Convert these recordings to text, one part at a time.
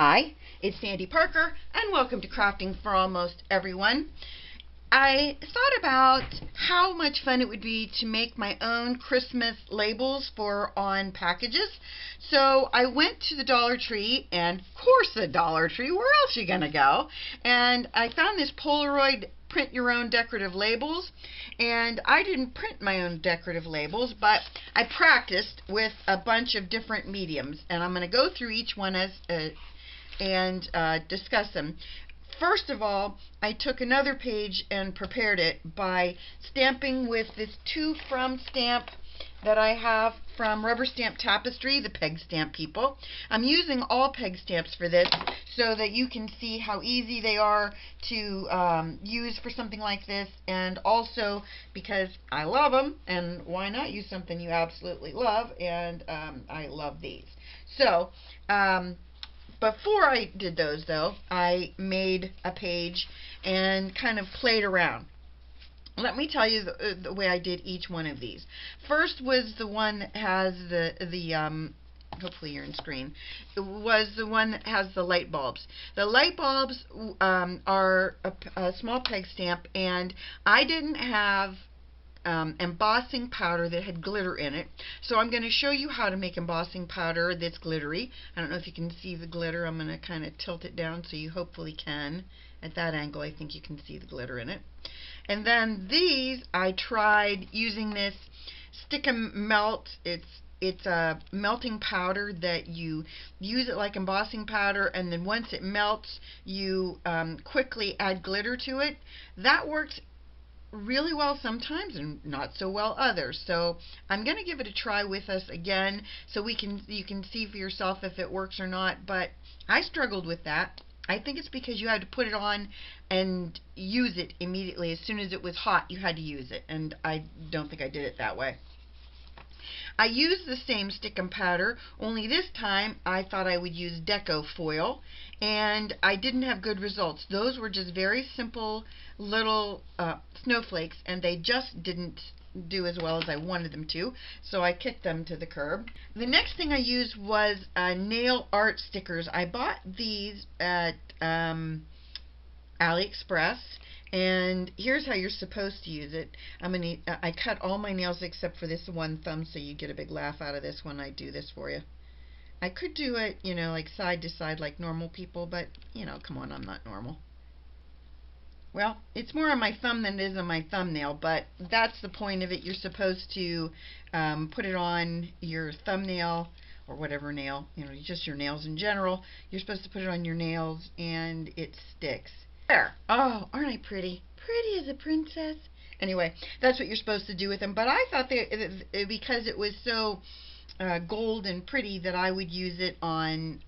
Hi, it's Sandy Parker, and welcome to Crafting for Almost Everyone. I thought about how much fun it would be to make my own Christmas labels for on packages. So I went to the Dollar Tree, and of course the Dollar Tree, where else are you going to go? And I found this Polaroid print your own decorative labels, and I didn't print my own decorative labels, but I practiced with a bunch of different mediums, and I'm going to go through each one and discuss them. First of all, I took another page and prepared it by stamping with this To From stamp that I have from Rubber Stamp Tapestry, the peg stamp people. I'm using all peg stamps for this so that you can see how easy they are to use for something like this, and also because I love them, and why not use something you absolutely love, and I love these. So, before I did those, though, I made a page and kind of played around. Let me tell you the way I did each one of these. First was the one that has hopefully you're in screen, it was the one that has the light bulbs. The light bulbs are a small peg stamp, and I didn't have embossing powder that had glitter in it. So I'm going to show you how to make embossing powder that's glittery. I don't know if you can see the glitter. I'm going to kind of tilt it down so you hopefully can. At that angle, I think you can see the glitter in it. And then these, I tried using this Stick and Melt. It's a melting powder that you use it like embossing powder, and then once it melts, you quickly add glitter to it. That works really well sometimes and not so well others. So I'm going to give it a try with us again so you can see for yourself if it works or not. But I struggled with that. I think it's because you had to put it on and use it immediately. As soon as it was hot, you had to use it, and I don't think I did it that way. I used the same stick and powder, only this time I thought I would use Deco Foil, and I didn't have good results. Those were just very simple little snowflakes, and they just didn't do as well as I wanted them to, so I kicked them to the curb. The next thing I used was nail art stickers. I bought these at AliExpress, and here's how you're supposed to use it. I cut all my nails except for this one thumb, so you get a big laugh out of this when I do this for you. I could do it, like side to side like normal people, but, come on, I'm not normal. Well, it's more on my thumb than it is on my thumbnail, but that's the point of it. You're supposed to put it on your thumbnail or whatever nail, just your nails in general. You're supposed to put it on your nails and it sticks. There. Oh, aren't I pretty? Pretty as a princess. Anyway, that's what you're supposed to do with them. But I thought that because it was so gold and pretty that I would use it on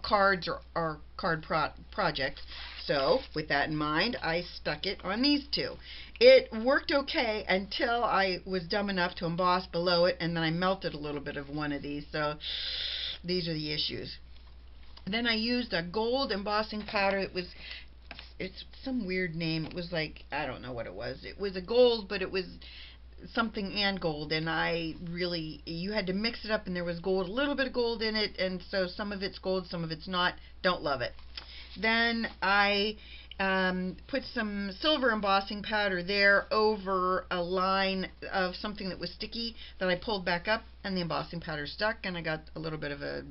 cards or card projects. So, with that in mind, I stuck it on these two. It worked okay until I was dumb enough to emboss below it, and then I melted a little bit of one of these. So, these are the issues. Then I used a gold embossing powder. It's some weird name. It was like, I don't know what it was. It was a gold, but it was something and gold, and you had to mix it up, and there was gold, a little bit of gold in it, and so some of it's gold, some of it's not. Don't love it. Then I put some silver embossing powder there over a line of something that was sticky that I pulled back up, and the embossing powder stuck, and I got a little bit of a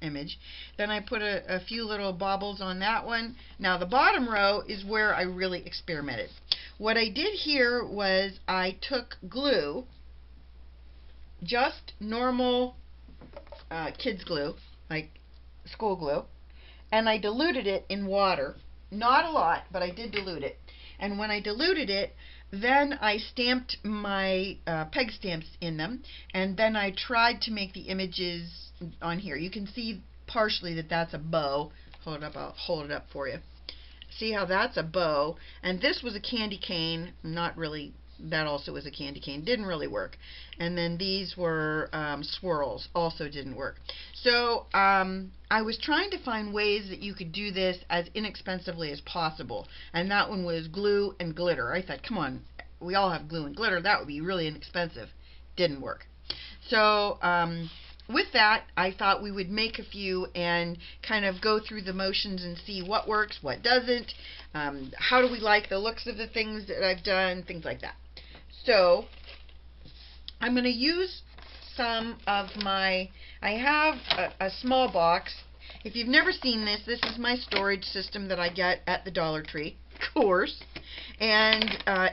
image. Then I put a few little baubles on that one. Now the bottom row is where I really experimented. What I did here was I took glue, just normal kids glue, like school glue, and I diluted it in water. Not a lot, but I did dilute it. And when I diluted it, then I stamped my peg stamps in them, and then I tried to make the images on here. You can see partially that that's a bow. Hold it up, I'll hold it up for you. See how that's a bow, and this was a candy cane. Not really. That also was a candy cane. Didn't really work. And then these were swirls. Also didn't work. So I was trying to find ways that you could do this as inexpensively as possible. And that one was glue and glitter. I thought, come on, we all have glue and glitter. That would be really inexpensive. Didn't work. So with that, I thought we would make a few and kind of go through the motions and see what works, what doesn't, how do we like the looks of the things that I've done, things like that. So I'm going to use some of I have a small box. If you've never seen this, this is my storage system that I get at the Dollar Tree, of course. And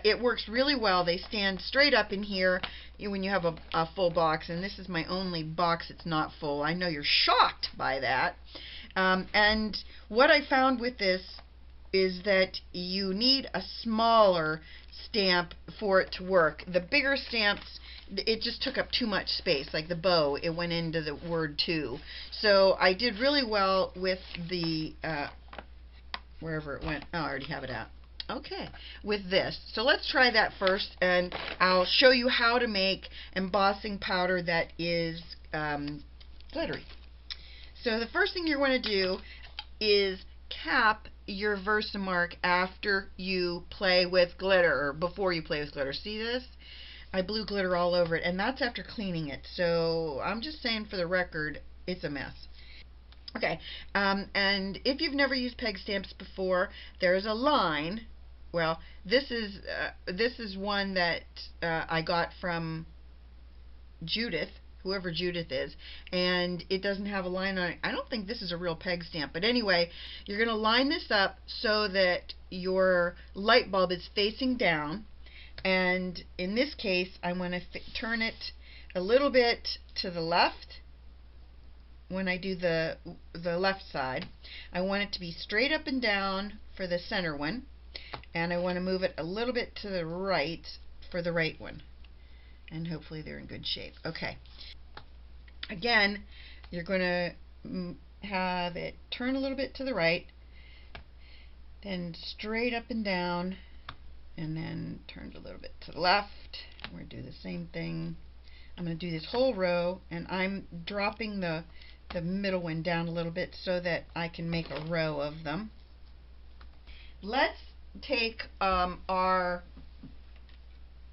it works really well. They stand straight up in here when you have a full box, and this is my only box that's not full. I know you're shocked by that. And what I found with this is that you need a smaller stamp for it to work. The bigger stamps, it just took up too much space, like the bow, it went into the word to. So I did really well with the, wherever it went, oh, I already have it out. Okay, with this. So let's try that first, and I'll show you how to make embossing powder that is glittery. So the first thing you're going to do is cap your Versamark after you play with glitter, or before you play with glitter. See this? I blew glitter all over it, and that's after cleaning it. So I'm just saying for the record, it's a mess. Okay, and if you've never used peg stamps before, there's a line. Well, this is one that I got from Judith, whoever Judith is, and it doesn't have a line on it. I don't think this is a real peg stamp, but anyway, you're going to line this up so that your light bulb is facing down, and in this case, I want to turn it a little bit to the left. When I do the left side, I want it to be straight up and down for the center one, and I want to move it a little bit to the right for the right one, and hopefully they're in good shape. Okay, again, you're going to have it turn a little bit to the right, then straight up and down, and then turned a little bit to the left. We're going to do the same thing. I'm going to do this whole row, and I'm dropping the middle one down a little bit so that I can make a row of them. Let's take our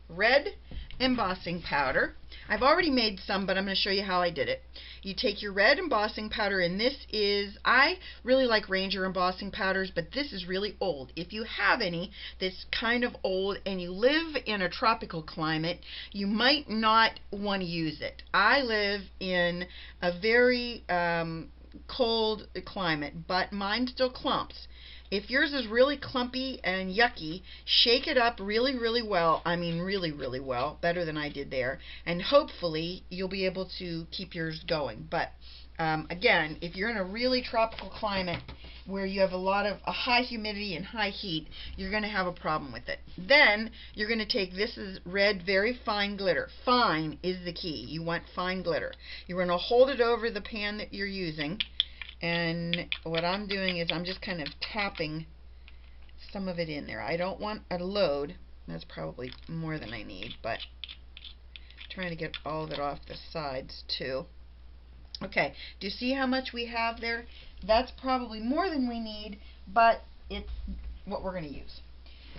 red embossing powder. I've already made some, but I'm going to show you how I did it. You take your red embossing powder, and this is, I really like Ranger embossing powders, but this is really old. If you have any that's kind of old and you live in a tropical climate, you might not want to use it. I live in a very cold climate, but mine still clumps. If yours is really clumpy and yucky, shake it up really, really well. I mean really, really well, better than I did there. And hopefully you'll be able to keep yours going. But again, if you're in a really tropical climate where you have a high humidity and high heat, you're going to have a problem with it. Then you're going to take, this is red, very fine glitter. Fine is the key. You want fine glitter. You're going to hold it over the pan that you're using. And what I'm doing is I'm just kind of tapping some of it in there. I don't want a load. That's probably more than I need, but I'm trying to get all of it off the sides too. Okay, do you see how much we have there? That's probably more than we need, but it's what we're going to use.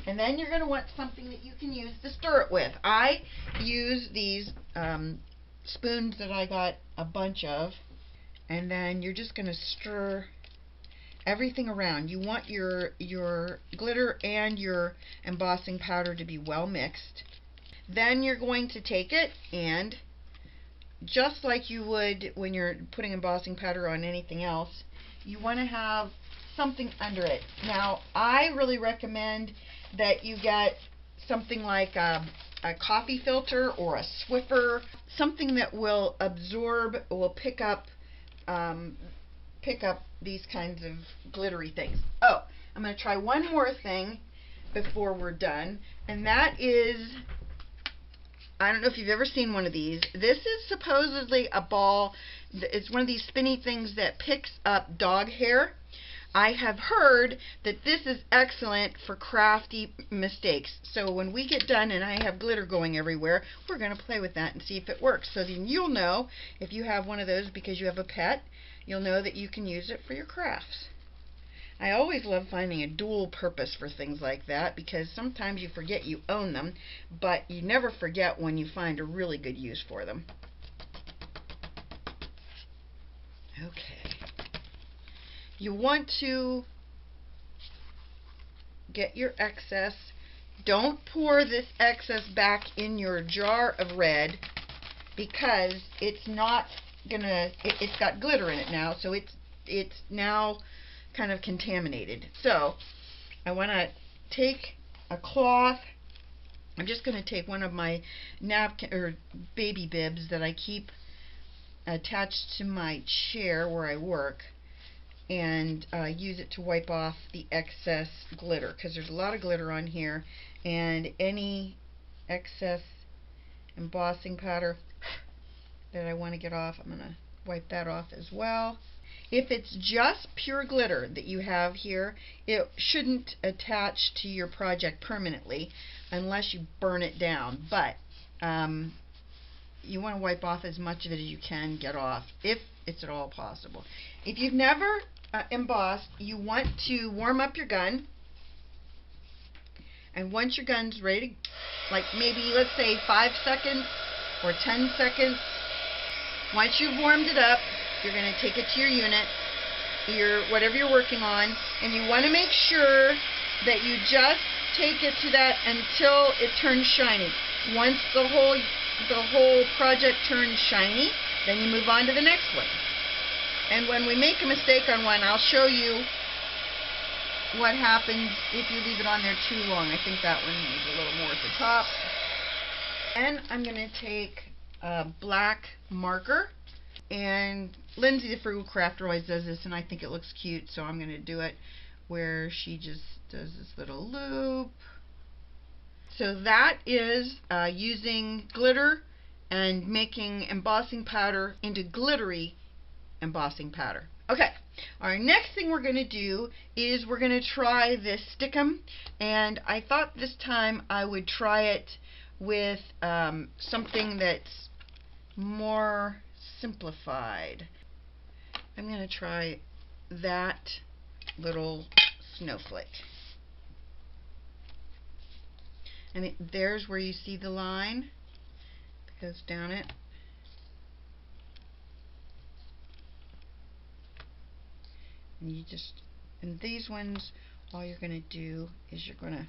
And then you're going to want something that you can use to stir it with. I use these spoons that I got a bunch of. And then you're just going to stir everything around. You want your glitter and your embossing powder to be well mixed. Then you're going to take it, and just like you would when you're putting embossing powder on anything else, you want to have something under it. Now, I really recommend that you get something like a coffee filter or a Swiffer, something that will absorb, will pick up these kinds of glittery things. Oh, I'm going to try one more thing before we're done, and that is, I don't know if you've ever seen one of these. This is supposedly a ball. It's one of these spinny things that picks up dog hair. I have heard that this is excellent for crafty mistakes. So when we get done and I have glitter going everywhere, we're going to play with that and see if it works. So then you'll know, if you have one of those because you have a pet, you'll know that you can use it for your crafts. I always love finding a dual purpose for things like that, because sometimes you forget you own them, but you never forget when you find a really good use for them. Okay. You want to get your excess. Don't pour this excess back in your jar of red because it's not gonna, it's got glitter in it now, so it's now kind of contaminated. So I want to take a cloth. I'm just going to take one of my napkin or baby bibs that I keep attached to my chair where I work, and use it to wipe off the excess glitter, because there's a lot of glitter on here, and any excess embossing powder that I want to get off, I'm going to wipe that off as well. If it's just pure glitter that you have here, it shouldn't attach to your project permanently unless you burn it down, but you want to wipe off as much of it as you can get off, if it's at all possible. If you've never embossed, you want to warm up your gun, and once your gun's ready, like maybe let's say 5 seconds or 10 seconds, once you've warmed it up, you're going to take it to your unit, whatever you're working on, and you want to make sure that you just take it to that until it turns shiny. Once the whole project turns shiny, then you move on to the next one. And when we make a mistake on one, I'll show you what happens if you leave it on there too long. I think that one needs a little more at the top. And I'm going to take a black marker, and Lindsay the Frugal Crafter always does this, and I think it looks cute, so I'm going to do it where she just does this little loop. So that is using glitter and making embossing powder into glittery embossing powder. Okay, our next thing we're going to do is we're going to try this stickum, and I thought this time I would try it with something that's more simplified. I'm going to try that little snowflake. And there's where you see the line that goes down it. And you just, and these ones, all you're going to do is you're going to,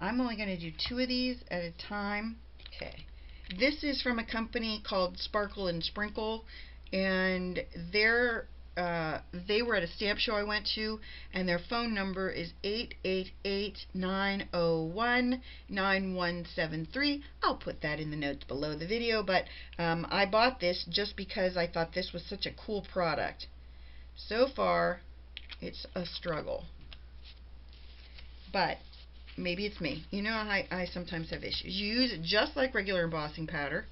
I'm only going to do 2 of these at a time. Okay. This is from a company called Sparkle and Sprinkle, and they were at a stamp show I went to, and their phone number is 888-901-9173. I'll put that in the notes below the video, but I bought this just because I thought this was such a cool product. So far, it's a struggle, but maybe it's me. You know, I sometimes have issues. You use it just like regular embossing powder.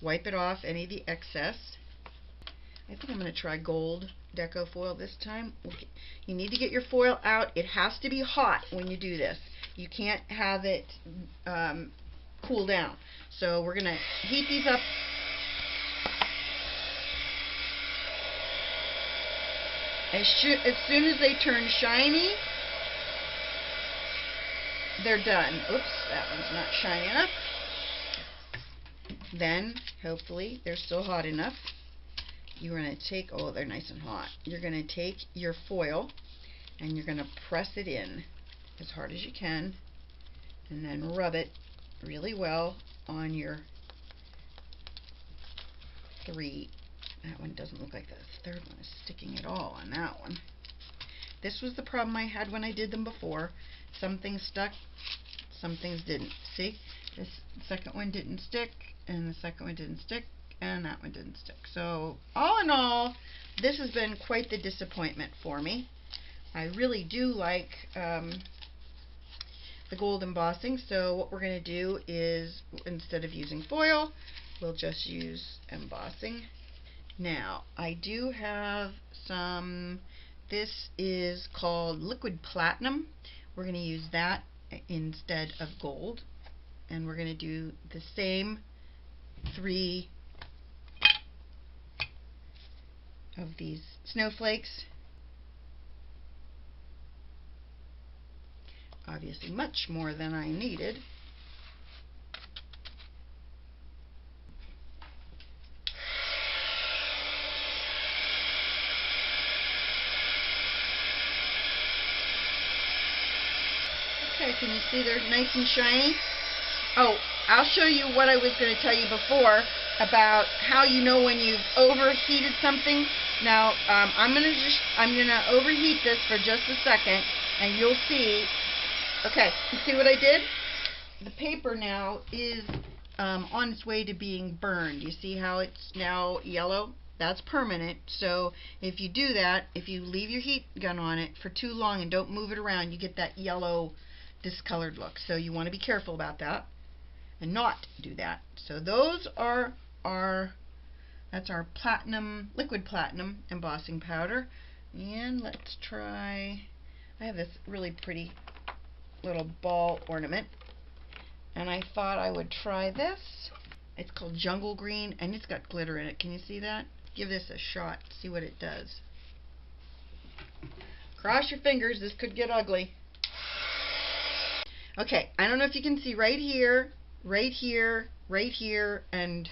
Wipe it off, any of the excess. I think I'm going to try gold Deco Foil this time. Okay. You need to get your foil out. It has to be hot when you do this. You can't have it cool down. So we're going to heat these up. As soon as they turn shiny, they're done. Oops, that one's not shiny enough. Then, hopefully, they're still hot enough. You're going to take, oh, they're nice and hot. You're going to take your foil and you're going to press it in as hard as you can, and then rub it really well on your 3. That one doesn't look like the third one is sticking at all on that one. This was the problem I had when I did them before. Some things stuck, some things didn't. See? This second one didn't stick, and the second one didn't stick, and that one didn't stick. So, all in all, this has been quite the disappointment for me. I really do like the gold embossing, so what we're going to do is, instead of using foil, we'll just use embossing. Now, I do have some, this is called liquid platinum. We're going to use that instead of gold, and we're going to do the same 3 of these snowflakes. Obviously much more than I needed. Okay, can you see they're nice and shiny? Oh, I'll show you what I was going to tell you before about how you know when you've overheated something. Now, I'm gonna overheat this for just a second, and you'll see. Okay, you see what I did? The paper now is on its way to being burned. You see how it's now yellow? That's permanent. So if you do that, if you leave your heat gun on it for too long and don't move it around, you get that yellow discolored look. So you want to be careful about that and not do that. So those are that's our platinum, liquid platinum embossing powder. And let's try, I have this really pretty little ball ornament, and I thought I would try this. It's called Jungle Green, and it's got glitter in it. Can you see that? Give this a shot, see what it does. Cross your fingers, this could get ugly. Okay, I don't know if you can see right here, right here, right here, and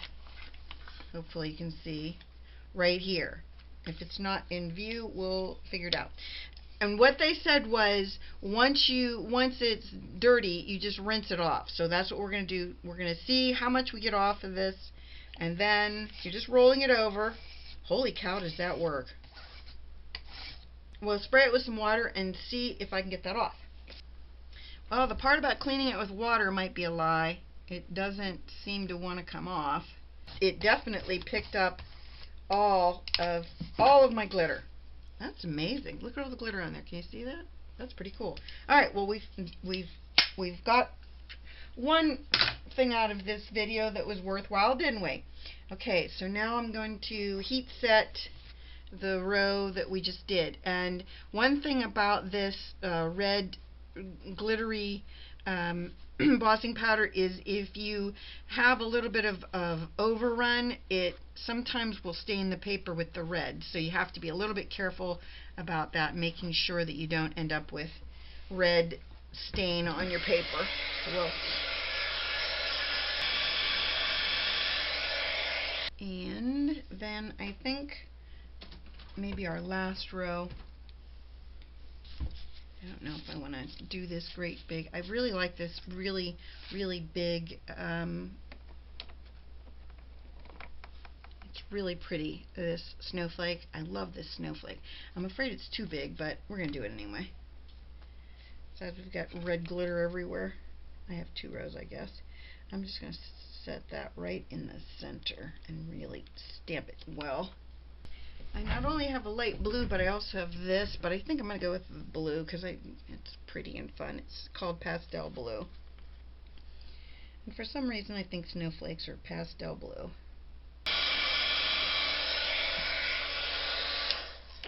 hopefully you can see right here. If it's not in view, we'll figure it out. And what they said was, once it's dirty, you just rinse it off. So that's what we're going to do. We're going to see how much we get off of this, and then you're just rolling it over. Holy cow, does that work? We'll spray it with some water and see if I can get that off. Well, the part about cleaning it with water might be a lie. It doesn't seem to want to come off. It definitely picked up all of my glitter. That's amazing. Look at all the glitter on there. Can you see that? That's pretty cool. All right. Well, we've got one thing out of this video that was worthwhile, didn't we? Okay. So now I'm going to heat set the row that we just did. And one thing about this red glittery embossing powder is if you have a little bit of overrun, it sometimes will stain the paper with the red. So you have to be a little bit careful about that, making sure that you don't end up with red stain on your paper. So and then I think maybe our last row, I don't know if I want to do this great big. I really like this really, really big. It's really pretty, this snowflake. I love this snowflake. I'm afraid it's too big, but we're going to do it anyway. So we've got red glitter everywhere. I have 2 rows, I guess. I'm just going to set that right in the center and really stamp it well. I not only have a light blue, but I also have this, but I think I'm going to go with the blue because it's pretty and fun. It's called pastel blue. And for some reason I think snowflakes are pastel blue.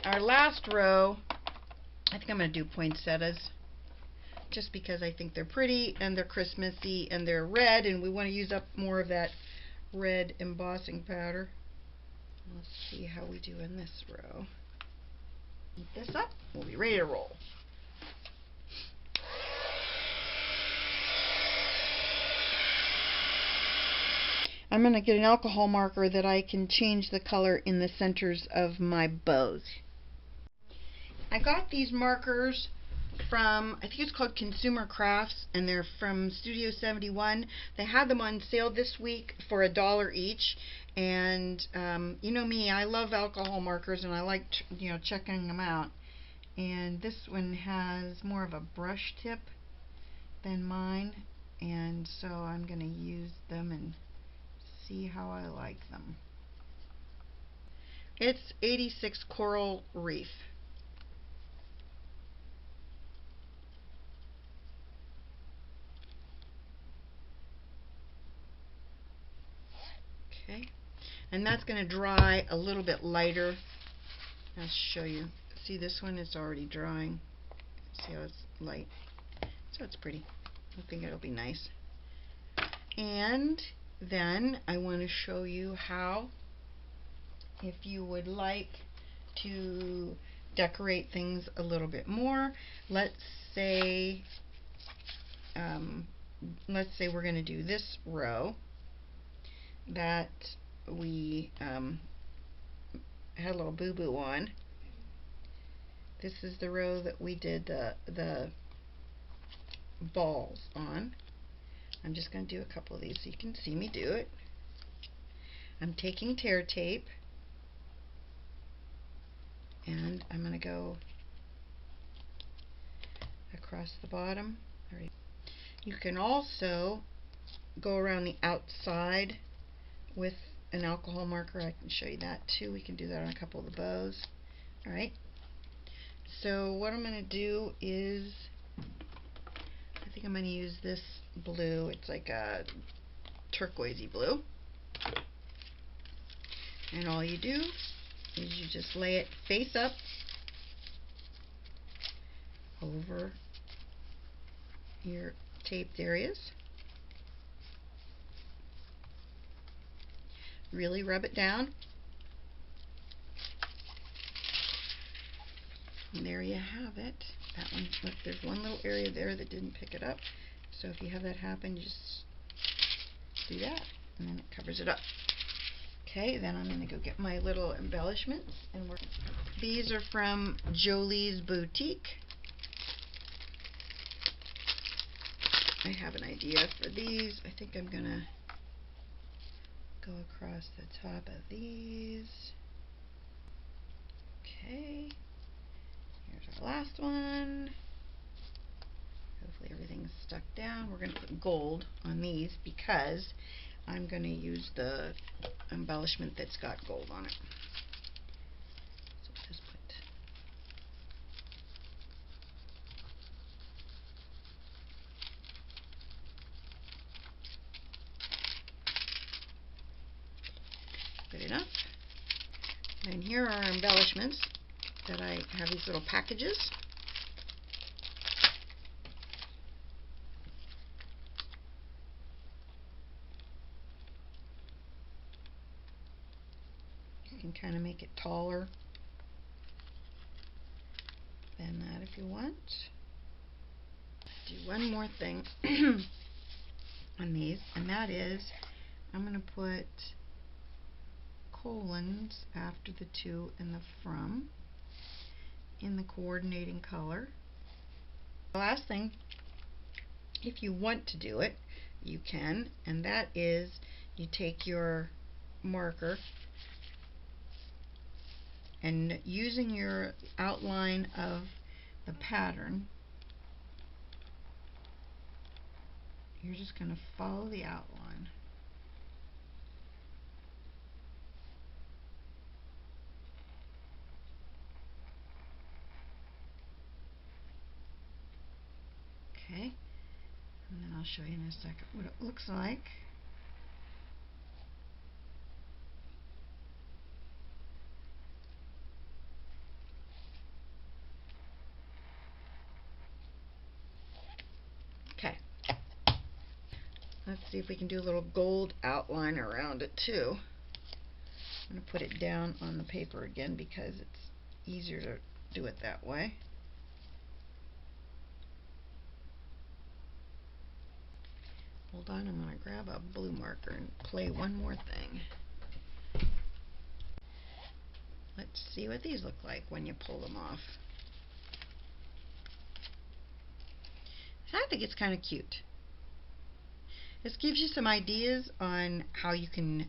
Our last row, I think I'm going to do poinsettias, just because I think they're pretty and they're Christmassy and they're red, and we want to use up more of that red embossing powder. Let's see how we do in this row. Heat this up. We'll be ready to roll. I'm going to get an alcohol marker that I can change the color in the centers of my bows. I got these markers from, I think it's called Consumer Crafts, and they're from Studio 71. They had them on sale this week for $1 each, and you know me, I love alcohol markers, and I like checking them out. And this one has more of a brush tip than mine, and so I'm going to use them and see how I like them. It's 86 Coral Reef. Okay, and that's going to dry a little bit lighter. I'll show you. See, this one is already drying. See how it's light? So it's pretty. I think it'll be nice. And then I want to show you how, if you would like to decorate things a little bit more, let's say we're going to do this row that we had a little boo-boo on. This is the row that we did the balls on. I'm just going to do a couple of these so you can see me do it. I'm taking tear tape and I'm going to go across the bottom. All right. You can also go around the outside with an alcohol marker. I can show you that too. We can do that on a couple of the bows. Alright, so what I'm going to do is, I think I'm going to use this blue. It's like a turquoisey blue. And all you do is you just lay it face up over your taped areas. Really rub it down. And there you have it. That one, look, there's one little area there that didn't pick it up. So if you have that happen, you just do that, and then it covers it up. Okay, then I'm going to go get my little embellishments. And these are from Jolee's Boutique. I have an idea for these. I think I'm going to go across the top of these. Okay. Here's our last one. Hopefully everything's stuck down. We're going to put gold on these because I'm going to use the embellishment that's got gold on it. So we'll just put good enough. And here are our embellishments that I have, these little packages. You can kind of make it taller than that if you want. Do one more thing on these, and that is I'm going to put colons after the to and the from in the coordinating color. The last thing, if you want to do it, you can, and that is you take your marker and using your outline of the pattern, you're just going to follow the outline. Okay, and then I'll show you in a second what it looks like. Okay, let's see if we can do a little gold outline around it too. I'm going to put it down on the paper again because it's easier to do it that way. Hold on, I'm going to grab a blue marker and play one more thing. Let's see what these look like when you pull them off. I think it's kind of cute. This gives you some ideas on how you can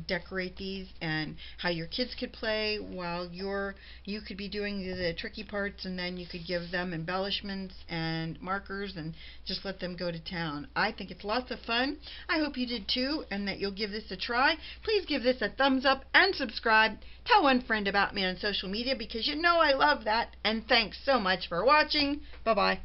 decorate these and how your kids could play while you could be doing the tricky parts, and then you could give them embellishments and markers and just let them go to town. I think it's lots of fun. I hope you did too, and that you'll give this a try. Please give this a thumbs up and subscribe. Tell one friend about me on social media because you know I love that. And thanks so much for watching. Bye-bye.